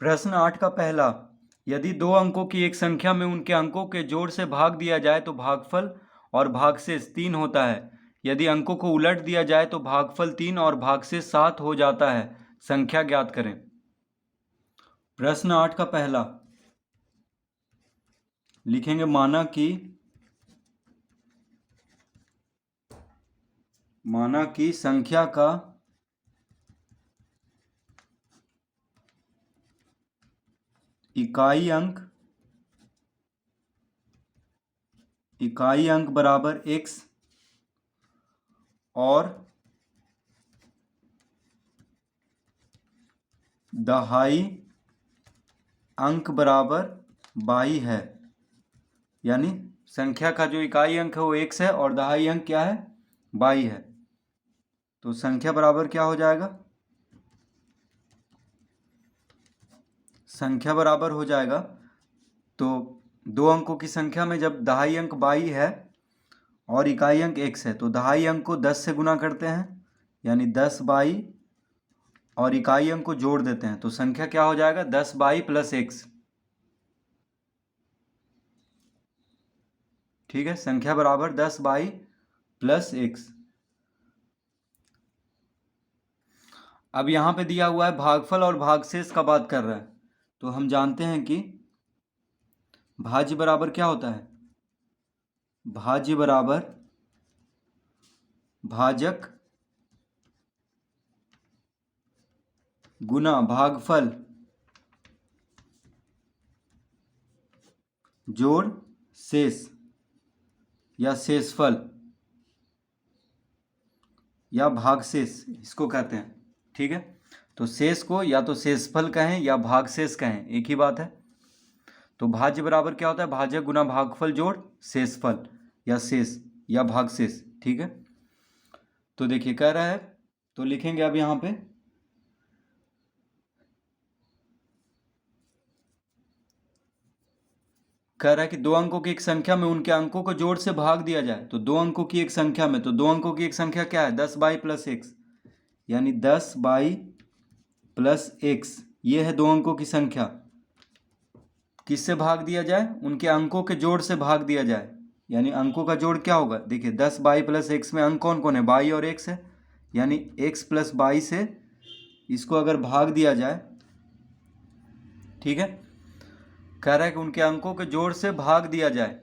प्रश्न 8 का पहला, यदि दो अंकों की एक संख्या में उनके अंकों के जोड़ से भाग दिया जाए तो भागफल और भागशेष 3 होता है। यदि अंकों को उलट दिया जाए तो भागफल 3 और भागशेष 7 हो जाता है। संख्या ज्ञात करें। प्रश्न 8 का पहला, लिखेंगे माना कि संख्या का इकाई अंक बराबर x और दहाई अंक बराबर y है। यानी संख्या का जो इकाई अंक है वो x है और दहाई अंक क्या है, y है। तो संख्या बराबर क्या हो जाएगा, संख्या बराबर हो जाएगा, तो दो अंकों की संख्या में जब दहाई अंक y है और इकाई अंक x है तो दहाई अंक को 10 से गुना करते हैं, यानी 10y, और इकाई अंक को जोड़ देते हैं तो संख्या क्या हो जाएगा, 10y प्लस x। ठीक है, संख्या बराबर 10y प्लस x। अब यहाँ पे दिया हुआ है भागफल और भागशेष का बात कर रहा है, तो हम जानते हैं कि भाज्य बराबर क्या होता है, भाज्य बराबर भाजक गुना भागफल जोड़ शेष या शेषफल या भागशेष इसको कहते हैं। ठीक है, तो शेष को या तो शेषफल कहें या भागशेष कहें, एक ही बात है। तो भाज्य बराबर क्या होता है, भाजक गुना भागफल जोड़ शेषफल या शेष या भागशेष। ठीक है, तो देखिए कह रहा है, तो लिखेंगे अब यहाँ पे कह रहा है कि दो अंकों की एक संख्या में उनके अंकों को जोड़ से भाग दिया जाए। तो दो अंकों की एक संख्या में, तो दो अंकों की एक संख्या क्या है, 10y प्लस x, यानी 10y प्लस x, ये है दो अंकों की संख्या। किससे भाग दिया जाए, उनके अंकों के जोड़ से भाग दिया जाए, यानी अंकों का जोड़ क्या होगा, देखिए 10y प्लस x में अंक कौन कौन है, y और x है, यानी x प्लस y से इसको अगर भाग दिया जाए, ठीक है, कह रहा है कि उनके अंकों के जोड़ से भाग दिया जाए,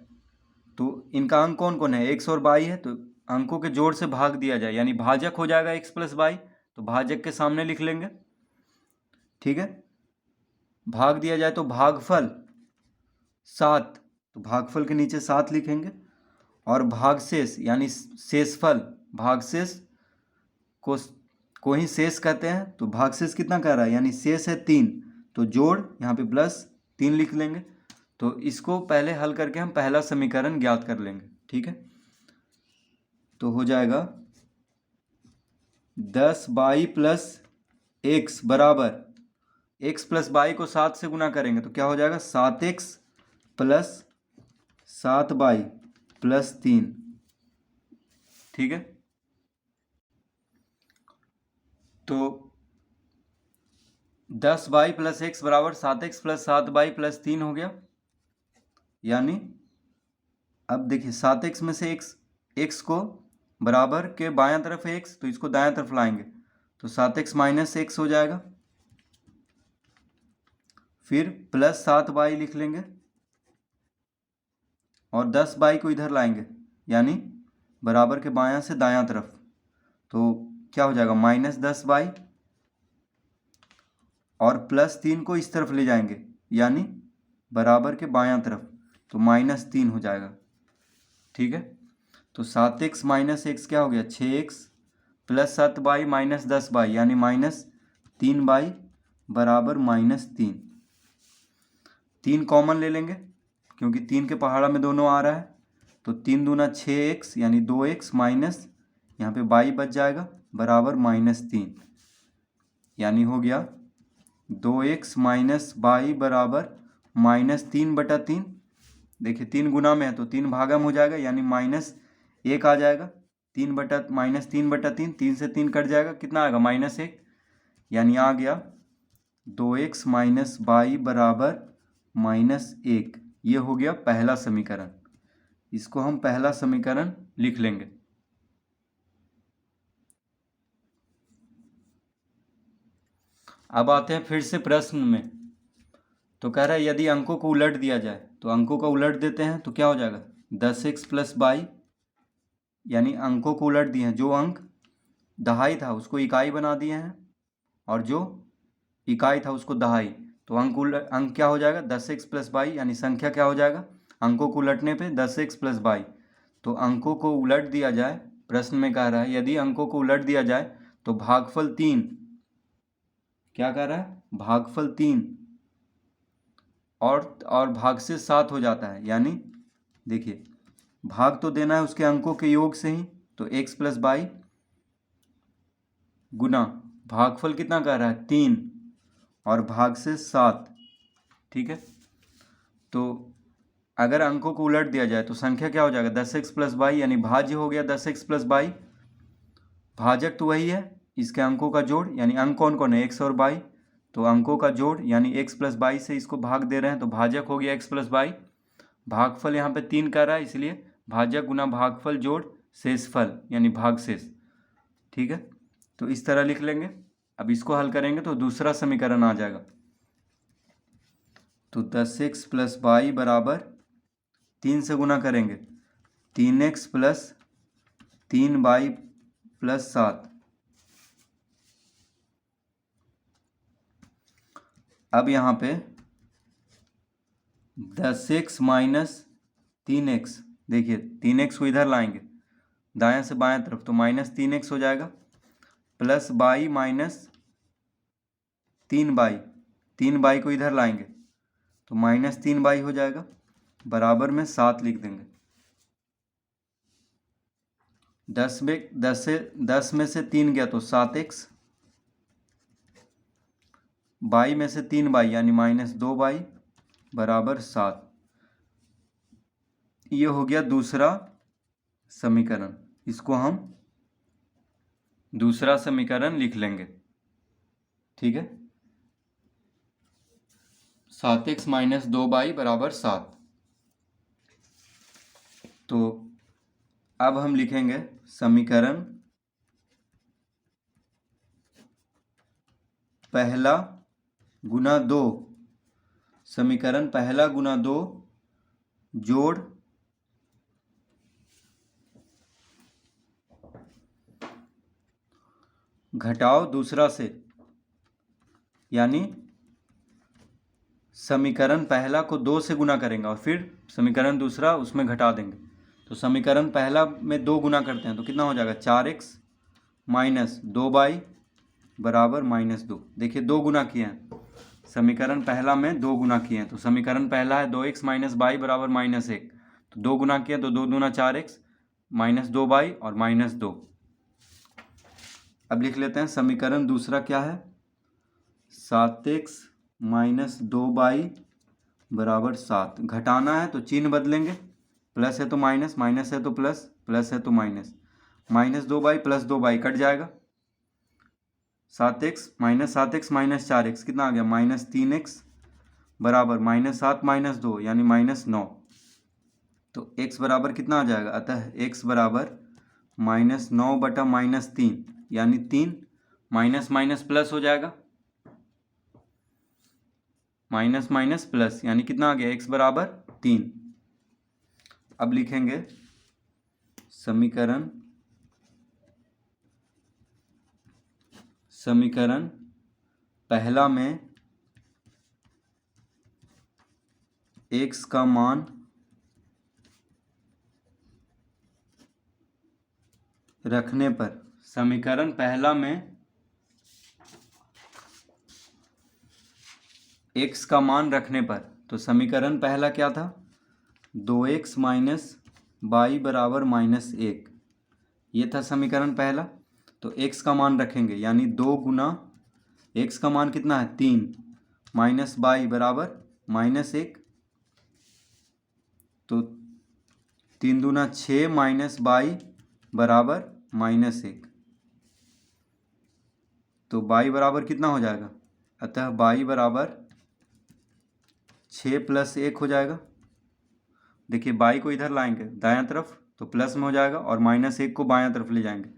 तो इनका अंक कौन कौन है, x और y है, तो अंकों के जोड़ से भाग दिया जाए यानी भाजक हो जाएगा x प्लस y, तो भाजक के सामने लिख लेंगे। ठीक है, भाग दिया जाए तो भागफल 7, तो भागफल के नीचे 7 लिखेंगे, और भागशेष यानी शेषफल, भागशेष को ही शेष कहते हैं, तो भागशेष कितना कह रहा है, यानी शेष है 3, तो जोड़ यहाँ पे प्लस 3 लिख लेंगे। तो इसको पहले हल करके हम पहला समीकरण ज्ञात कर लेंगे। ठीक है, तो हो जाएगा 10y प्लस x बराबर, x प्लस y को 7 से गुना करेंगे तो क्या हो जाएगा, 7x प्लस 7y प्लस 3। ठीक है, तो 10y प्लस x बराबर 7x प्लस 7y प्लस 3 हो गया। यानी अब देखिए 7x में से x को बराबर के बायां तरफ है x, तो इसको दायां तरफ लाएंगे तो 7x माइनस x हो जाएगा, फिर प्लस 7y लिख लेंगे और 10y को इधर लाएंगे यानी बराबर के बायां से दायां तरफ, तो क्या हो जाएगा, माइनस 10y, और प्लस 3 को इस तरफ ले जाएंगे यानी बराबर के बायां तरफ, तो माइनस 3 हो जाएगा। ठीक है, तो 7x माइनस x क्या हो गया, 6x plus 7y minus 10y यानी माइनस 3y बराबर माइनस 3। 3 कॉमन ले लेंगे क्योंकि 3 के पहाड़ा में दोनों आ रहा है, तो 3 दूना 6x यानी 2x माइनस यहाँ पे y बच जाएगा बराबर माइनस 3, यानी हो गया 2x माइनस y बराबर माइनस 3/3। देखिए 3 गुना में है तो 3 भागा में हो जाएगा यानी माइनस 1 आ जाएगा, माइनस 3/3, 3 से 3 कट जाएगा, कितना आएगा, -1, यानी आ गया 2x माइनस बाई बराबर -1। ये हो गया पहला समीकरण। इसको हम पहला समीकरण लिख लेंगे। अब आते हैं फिर से प्रश्न में। तो कह रहा है यदि अंकों को उलट दिया जाए, तो अंकों को उलट देते हैं तो क्या हो जाएगा 10x प्लस बाई, यानी अंकों को उलट दिए हैं। जो अंक दहाई था उसको इकाई बना दिए हैं और जो इकाई था उसको दहाई। तो अंक क्या हो जाएगा 10x प्लस बाई, यानी संख्या क्या हो जाएगा अंकों को उलटने पे 10x प्लस बाई। तो अंकों को उलट दिया जाए, प्रश्न में कह रहा है यदि अंकों को उलट दिया जाए तो भागफल 3, क्या कह रहा है भागफल 3 और भाग से 7 हो जाता है। यानी देखिए भाग तो देना है उसके अंकों के योग से ही, तो x प्लस बाई गुना भागफल कितना कह रहा है 3 और भाग से 7। ठीक है, तो अगर अंकों को उलट दिया जाए तो संख्या क्या हो जाएगा 10x प्लस बाई, यानी भाज्य हो गया 10x प्लस बाई। भाजक तो वही है इसके अंकों का जोड़, यानी अंक कौन कौन है x और बाई, तो अंकों का जोड़ यानी x प्लस बाई से इसको भाग दे रहे हैं तो भाजक हो गया x प्लस बाई। भागफल यहाँ पे 3 कर रहा है इसलिए भाजक गुना भागफल जोड़ शेषफल यानी भागशेष। ठीक है, तो इस तरह लिख लेंगे। अब इसको हल करेंगे तो दूसरा समीकरण आ जाएगा। तो 10x प्लस बाई बराबर 3 से गुना करेंगे 3x प्लस 3 बाई प्लस 7। अब यहाँ पे 10x माइनस 3x, देखिए 3x को इधर लाएंगे दाएं से बाएं तरफ तो -3x हो जाएगा, plus by minus 3 by, 3 by को इधर लाएंगे तो -3 बाई हो जाएगा, बराबर में 7 लिख देंगे। 10 में से 3 गया तो 7x, बाई में से 3 बाई यानी -2 बाई बराबर 7। ये हो गया दूसरा समीकरण। इसको हम दूसरा समीकरण लिख लेंगे। ठीक है, 7x माइनस 2 बाई बराबर 7। तो अब हम लिखेंगे समीकरण पहला गुना 2, समीकरण पहला गुना 2 जोड़ घटाओ दूसरा से, यानी समीकरण पहला को 2 से गुना करेंगे और फिर समीकरण दूसरा उसमें घटा देंगे। तो समीकरण पहला में 2 गुना करते हैं तो कितना हो जाएगा 4x माइनस 2 बाई बराबर -2। देखिए 2 गुना किए हैं, समीकरण पहला में 2 गुना किए हैं। तो समीकरण पहला है 2x माइनस बाई बराबर -1, तो 2 गुना किया तो 2 दूना 4x -2 बाई और -2। अब लिख लेते हैं समीकरण दूसरा क्या है 7x माइनस 2 बाई बराबर 7। घटाना है तो चिन्ह बदलेंगे, प्लस है तो माइनस, माइनस है तो प्लस, प्लस है तो minus. -2 by plus 2 by cut जाएगा, 7x माइनस 4x कितना आ गया -3x बराबर -7 -2 यानी -9। तो x बराबर कितना आ जाएगा, अतः x बराबर -9 बटा -3 यानी 3, माइनस माइनस प्लस हो जाएगा, माइनस माइनस प्लस यानी कितना आ गया x बराबर 3। अब लिखेंगे समीकरण पहला में x का मान रखने पर, समीकरण पहला में x का मान रखने पर, तो समीकरण पहला क्या था 2x माइनस बाई बराबर -1, ये था समीकरण पहला। तो x का मान रखेंगे यानी 2 गुना x का मान कितना है 3 माइनस बाई बराबर -1, तो 3 दूना 6 माइनस बाई बराबर -1, तो बाई बराबर कितना हो जाएगा, अतः बाई बराबर 6 + 1 हो जाएगा। देखिए बाई को इधर लाएंगे दायां तरफ तो प्लस में हो जाएगा, और -1 को बायां तरफ ले जाएंगे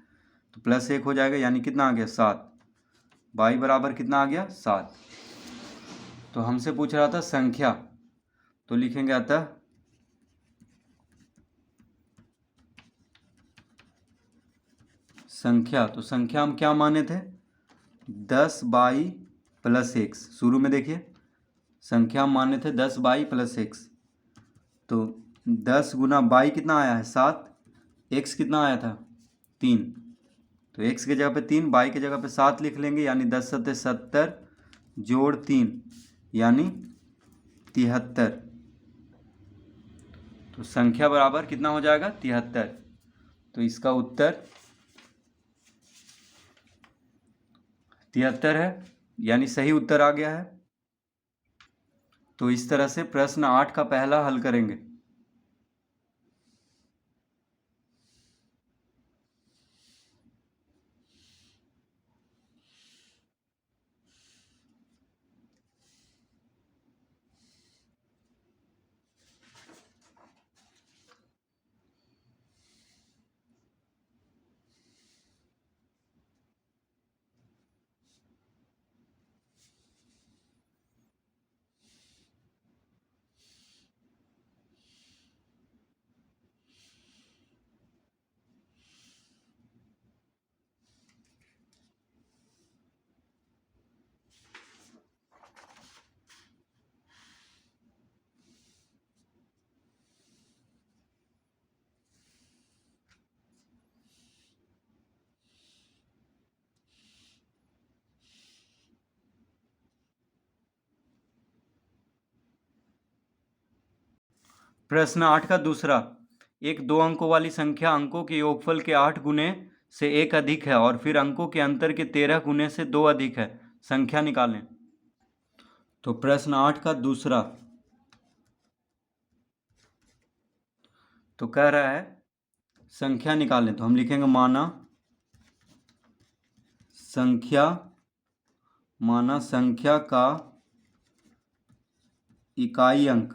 तो +1 हो जाएगा, यानी कितना आ गया 7। बाई बराबर कितना आ गया 7। तो हमसे पूछ रहा था संख्या, तो लिखेंगे अतः संख्या। तो संख्या हम क्या माने थे 10/+x। शुरू में देखिए संख्या हम माने थे 10/+x। तो 10 गुना बाई कितना आया है 7, x कितना आया था 3, तो x की जगह पे 3, बाई की जगह पे 7 लिख लेंगे, यानी 10 × 70 जोड़ 3 यानी 73। तो संख्या बराबर कितना हो जाएगा 73। तो इसका उत्तर 73 है, यानी सही उत्तर आ गया है। तो इस तरह से प्रश्न 8 का पहला हल करेंगे। प्रश्न 8 का दूसरा, एक 2 अंकों वाली संख्या अंकों के योगफल के 8 गुने से 1 अधिक है और फिर अंकों के अंतर के 13 गुने से 2 अधिक है, संख्या निकालें। तो प्रश्न 8 का दूसरा तो कह रहा है संख्या निकालें। तो हम लिखेंगे माना संख्या का इकाई अंक,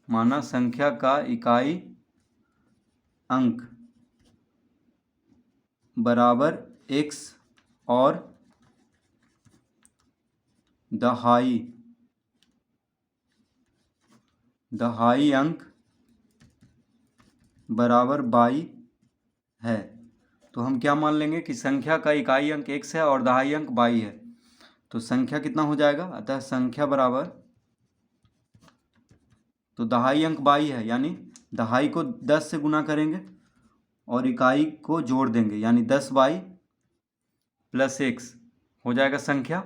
माना संख्या का इकाई अंक बराबर x और दहाई अंक बराबर 22 है। तो हम क्या मान लेंगे कि संख्या का इकाई अंक x है और दहाई अंक 22 है। तो संख्या कितना हो जाएगा, अतः संख्या बराबर, तो दहाई अंक 22 है, यानी दहाई को 10 से गुना करेंगे और इकाई को जोड़ देंगे, यानी 10/+x हो जाएगा संख्या।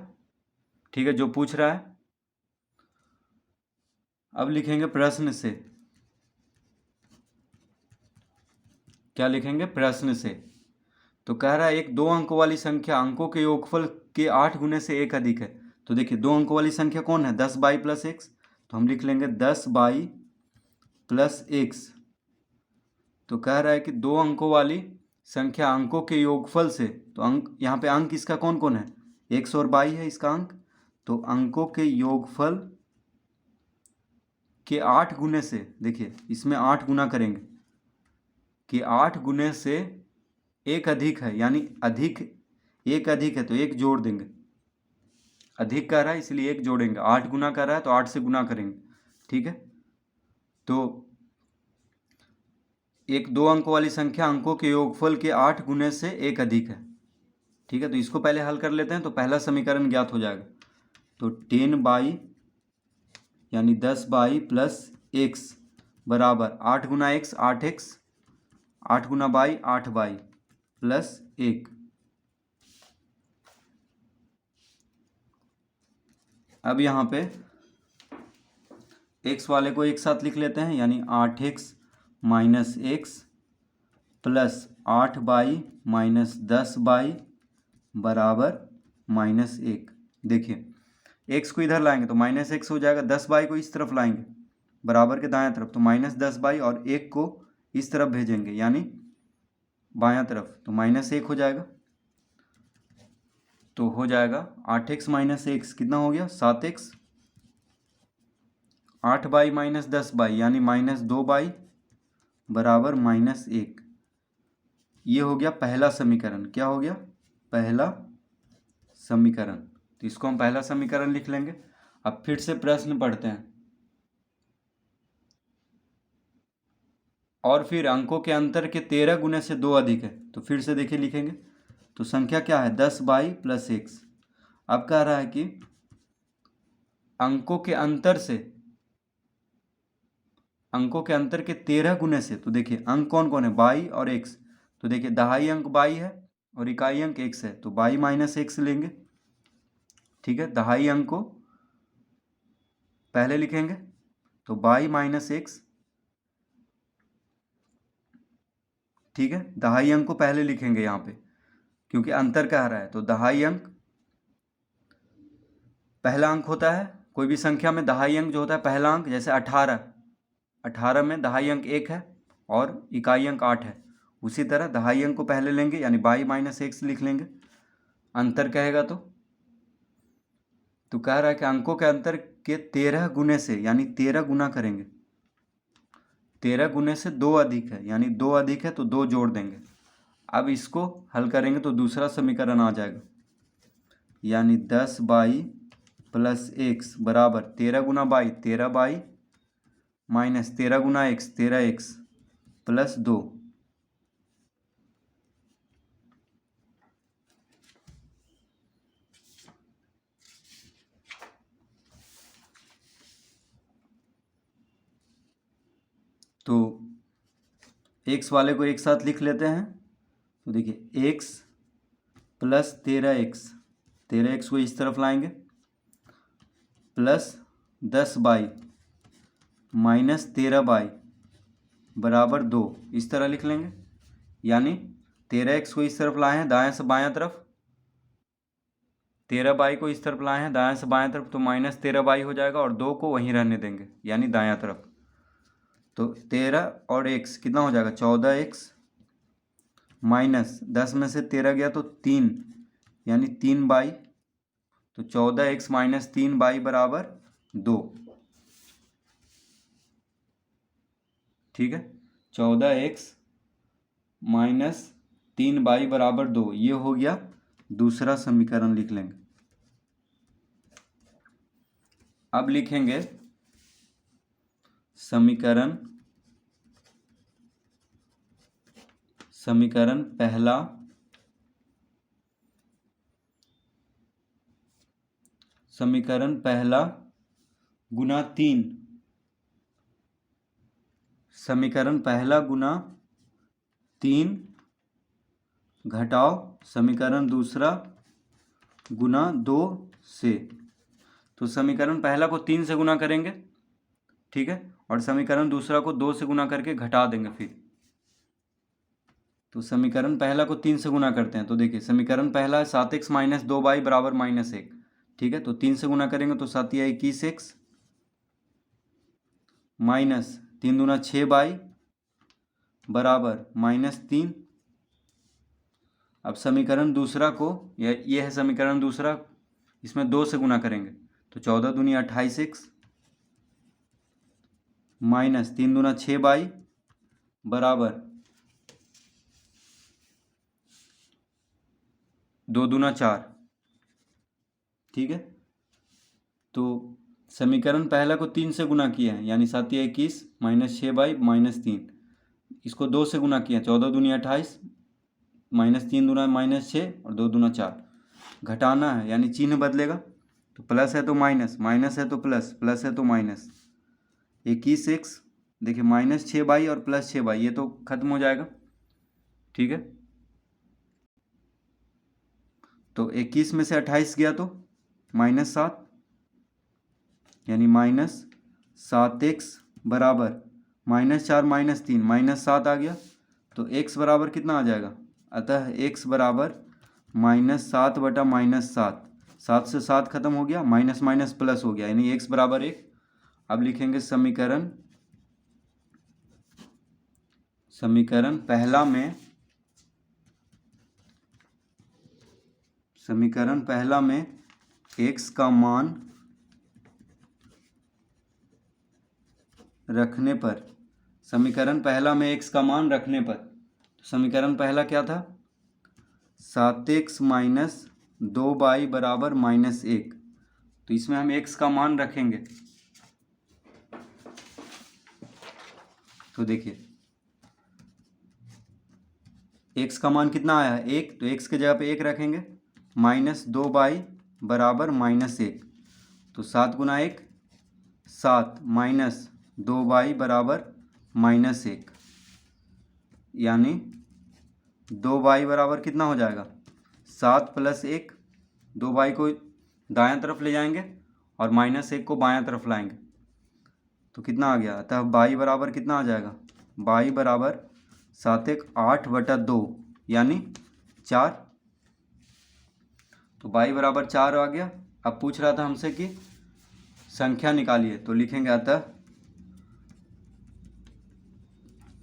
ठीक है, जो पूछ रहा है। अब लिखेंगे प्रश्न से, क्या लिखेंगे प्रश्न से। तो कह रहा है एक 2 अंकों वाली संख्या अंकों के योगफल के 8 गुने से 1 अधिक है। तो देखिए 2 अंकों वाली संख्या कौन है 10/+x। तो हम लिख लेंगे 10/+x। तो कह रहा है कि 2 अंकों वाली संख्या अंकों के योगफल से, तो अंक यहाँ पे अंक इसका कौन कौन है x और 22 है इसका अंक। तो अंकों के योगफल के 8 गुने से, देखिए इसमें 8 गुना करेंगे कि 8 गुने से 1 अधिक है, यानी अधिक 1 अधिक है तो 1 जोड़ देंगे। अधिक कह रहा है इसलिए 1 जोड़ेंगे, 8 गुना कर रहा है तो 8 से गुना करेंगे। ठीक है, तो एक 2 अंकों वाली संख्या अंकों के योगफल के 8 गुने से 1 अधिक है। ठीक है, तो इसको पहले हल कर लेते हैं तो पहला समीकरण ज्ञात हो जाएगा। तो 10 यानी 10/+x बराबर 8 गुना x 8x, 8 Guna by 8y plus 1। अब यहाँ पे x वाले को एक साथ लिख लेते हैं, यानी 8x minus x plus 8y minus 10y बराबर -1। देखिए x को इधर लाएंगे तो -x हो जाएगा, 10y को इस तरफ लाएंगे बराबर के दायां तरफ तो -10y, और 1 को इस तरफ भेजेंगे यानी बायां तरफ तो -1 हो जाएगा। तो हो जाएगा 8x माइनस एक्स कितना हो गया 7x, 8 माइनस 10 यानी -2 बराबर -1। ये हो गया पहला समीकरण। क्या हो गया? पहला समीकरण। तो इसको हम पहला समीकरण लिख लेंगे। अब फिर से प्रश्न पढ़ते हैं। और फिर अंकों के अंतर के 13 गुने से 2 अधिक है। तो फिर से देखिए लिखेंगे। तो संख्या क्या है 10 प्लस एक्स। अब कह रहा है कि अंकों के अंतर के 13 गुने से। तो देखिए अंक कौन कौन है बाई और एक्स। तो देखिए दहाई अंक बाई है और इकाई अंक एक्स है, तो बाई माइनस एक्स लेंगे। ठीक है, दहाई अंक को पहले लिखेंगे तो बाई माइनस एक्स। ठीक है, दहाई अंक को पहले लिखेंगे यहाँ पे क्योंकि अंतर कह रहा है। तो दहाई अंक पहला अंक होता है कोई भी संख्या में। दहाई अंक जो होता है पहला अंक, जैसे 18 में दहाई अंक 1 है और इकाई अंक 8 है। उसी तरह दहाई अंक को पहले लेंगे यानी बाई माइनस एक्स लिख लेंगे। अंतर कहेगा तो कह रहा है कि अंकों के अंतर के 13 गुने से यानी 13 गुना करेंगे। 13 गुने से 2 अधिक है यानी 2 अधिक है तो 2 जोड़ देंगे। अब इसको हल करेंगे तो दूसरा समीकरण आ जाएगा यानी 10 प्लस एक्स बराबर 13 गुना बाई 13 माइनस 13 गुना एक्स 13x प्लस 2। तो x वाले को एक साथ लिख लेते हैं। तो देखिए x प्लस 13x को इस तरफ लाएंगे प्लस 10 माइनस 13 बराबर 2 इस तरह लिख लेंगे। यानी 13x को इस तरफ लाए हैं दाएं से बायां तरफ, 13 को इस तरफ लाए हैं दाएं से बायां तरफ, तो माइनस 13 हो जाएगा और 2 को वहीं रहने देंगे यानी दायां तरफ। तो 13 और x कितना हो जाएगा 14x माइनस 10 में से 13 गया तो 3 यानी 3 तो 14x माइनस 3 बराबर 2। ठीक है, 14x माइनस 3 बराबर 2 ये हो गया दूसरा समीकरण लिख लेंगे। अब लिखेंगे समीकरण पहला गुना 3। समीकरण पहला गुना 3 घटाओ समीकरण दूसरा गुना 2 से। तो समीकरण पहला को 3 से गुना करेंगे, ठीक है, और समीकरण दूसरा को 2 से गुना करके घटा देंगे फिर। तो समीकरण पहला को 3 से गुना करते हैं। तो देखिए समीकरण पहला है 7x माइनस 2 बराबर -1। ठीक है, तो 3 से गुना करेंगे तो 7 या 21x माइनस 3 दूना 6 बराबर -3। अब समीकरण दूसरा को ये है समीकरण दूसरा, इसमें 2 से गुना करेंगे तो 14 दूनी 28x माइनस 3 दूना 6 बराबर 2 दूना 4। ठीक है, तो समीकरण पहला को 3 से गुना किया है यानी 7 या 21 माइनस 6 -3। इसको 2 से गुना किया 14 दूनी 28 माइनस 3 दूना -6 और 2 दूना 4। घटाना है यानी चिन्ह बदलेगा, तो प्लस है तो माइनस, माइनस है तो प्लस, प्लस है तो माइनस। 21x देखिए -6 और प्लस 6 ये तो खत्म हो जाएगा। ठीक है, तो 21 में से 28 गया तो -7 यानी -7x बराबर -4 -3 -7 आ गया। तो x बराबर कितना आ जाएगा, अतः x बराबर -7 बटा -7, 7 से 7 खत्म हो गया, माइनस माइनस प्लस हो गया यानी x बराबर 1। अब लिखेंगे समीकरण पहला में समीकरण पहला में x का मान रखने पर, समीकरण पहला में x का मान रखने पर, तो समीकरण पहला क्या था? 7x माइनस 2y बराबर -1। तो इसमें हम x का मान रखेंगे। तो देखिए x का मान कितना आया है? 1, तो x के जगह पे 1 रखेंगे। -2y बराबर -1, तो 7 गुना 1 7 माइनस 2y बराबर -1, यानी 2y बराबर कितना हो जाएगा? 7 + 1। 2y को दायां तरफ ले जाएंगे और -1 को बायां तरफ लाएंगे, तो कितना आ गया? अतः y बराबर कितना आ जाएगा? y बराबर 7 × 8/2 यानी 4। तो y बराबर 4 आ गया। अब पूछ रहा था हमसे कि संख्या निकालिए, तो लिखेंगे अतः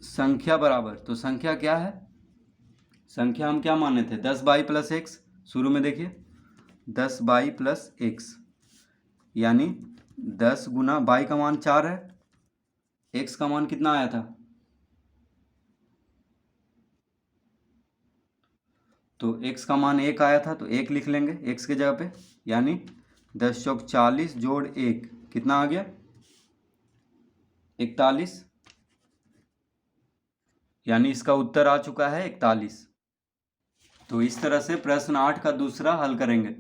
संख्या बराबर, तो संख्या क्या है? संख्या हम क्या माने थे? 10y + x। शुरू में देखिए 10y + x, यानी 10 गुना y का मान 4 है, x का मान कितना आया था? तो x का मान 1 आया था, तो 1 लिख लेंगे x के जगह पे, यानी 10 चौक 40 जोड़ 1 कितना आ गया? 41, यानी इसका उत्तर आ चुका है 41। तो इस तरह से प्रश्न 8 का दूसरा हल करेंगे।